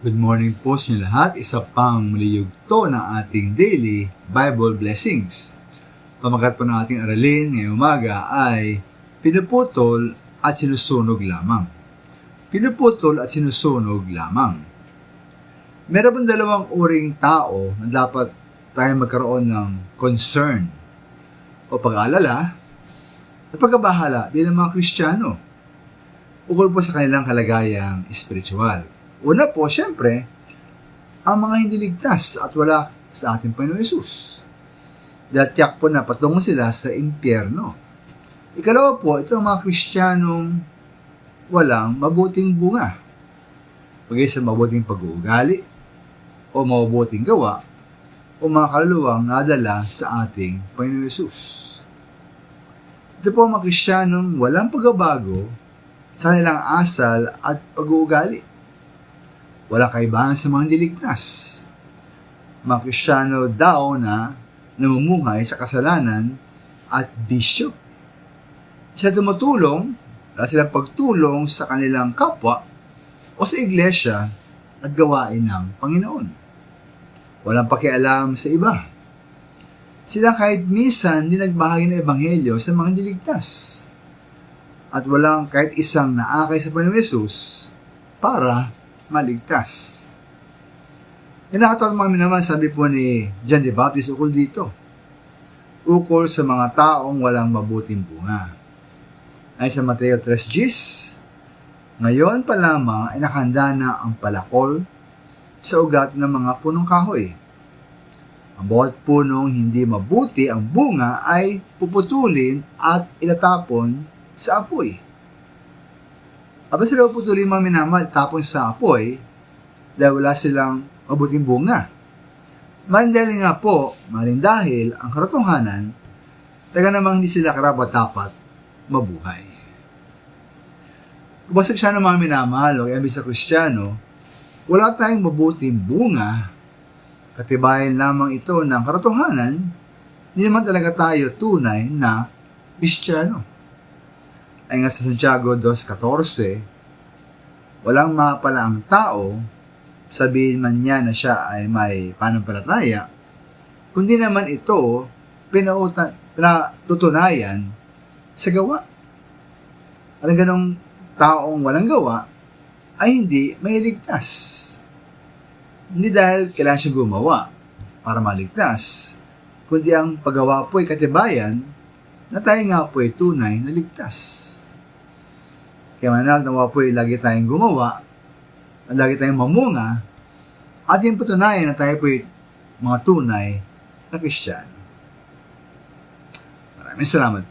Good morning po sa inyo lahat. Isa pang muli yugto ng ating daily Bible blessings. Pamagat po ng ating aralin ngayong umaga ay pinuputol at sinusunog lamang. Pinuputol at sinusunog lamang. Meron pong dalawang uring tao na dapat tayong magkaroon ng concern o pag-aalala at pagkabahala bilang mga Kristiyano ukol po sa kanilang kalagayang espiritual. Una po, siyempre, ang mga hindi ligtas at wala sa ating Panginoon Hesus. Dahil tiyak po na patungo sila sa impyerno. Ikalawa po, ito ang mga Kristiyanong walang mabuting bunga. Pagay sa mabuting pag-uugali, o mabuting gawa, o mga kaluluwang nadala sa ating Panginoon Hesus. Ito po ang mga Kristiyanong walang pagbabago sa kanilang asal at pag-uugali. Walang kaibahan sa mga niligtas. Mga Kristiyano daw na namumuhay sa kasalanan at bisyo. Sila tumutulong, dahil silang pagtulong sa kanilang kapwa o sa iglesia at gawain ng Panginoon. Walang pakialam sa iba. Sila kahit minsan di nagbahagi ng ebanghelyo sa mga niligtas. At walang kahit isang naakay sa Panginoon Hesus para maligtas. Nakakatawa mga naman, sabi po ni John the Baptist ukol dito. Ukol sa mga taong walang mabuting bunga. Ay sa Mateo 3:10, ngayon pa lamang ay nakahanda na ang palakol sa ugat ng mga punong kahoy. Ang bawat punong hindi mabuti ang bunga ay puputulin at itatapon sa apoy. Aba sila puputulin mga minamahal, tapon sa apoy dahil wala silang mabuting bunga. Dahil nga po, dahil ang katotohanan, taga namang hindi sila karapat-dapat mabuhay. Kung basag siya ng mga minamahal o ibig sa Kristiyano, wala tayong mabuting bunga, katibayan lamang ito ng katotohanan, hindi naman talaga tayo tunay na Kristiyano. Ay nga sa Santiago 2:14, walang mapala ang tao, sabihin man niya na siya ay may pananampalataya, kundi naman ito pinatutunayan sa gawa. At ang ganong taong walang gawa ay hindi mailigtas. Hindi dahil kailangan siya gumawa para maligtas, kundi ang paggawa po ay katibayan na tayo nga po ay tunay na ligtas. Kaya manal, nawa po lagi tayong gumawa, at lagi tayong mamunga, at yung patunayan na tayo po mga tunay na Kristiyano. Maraming salamat.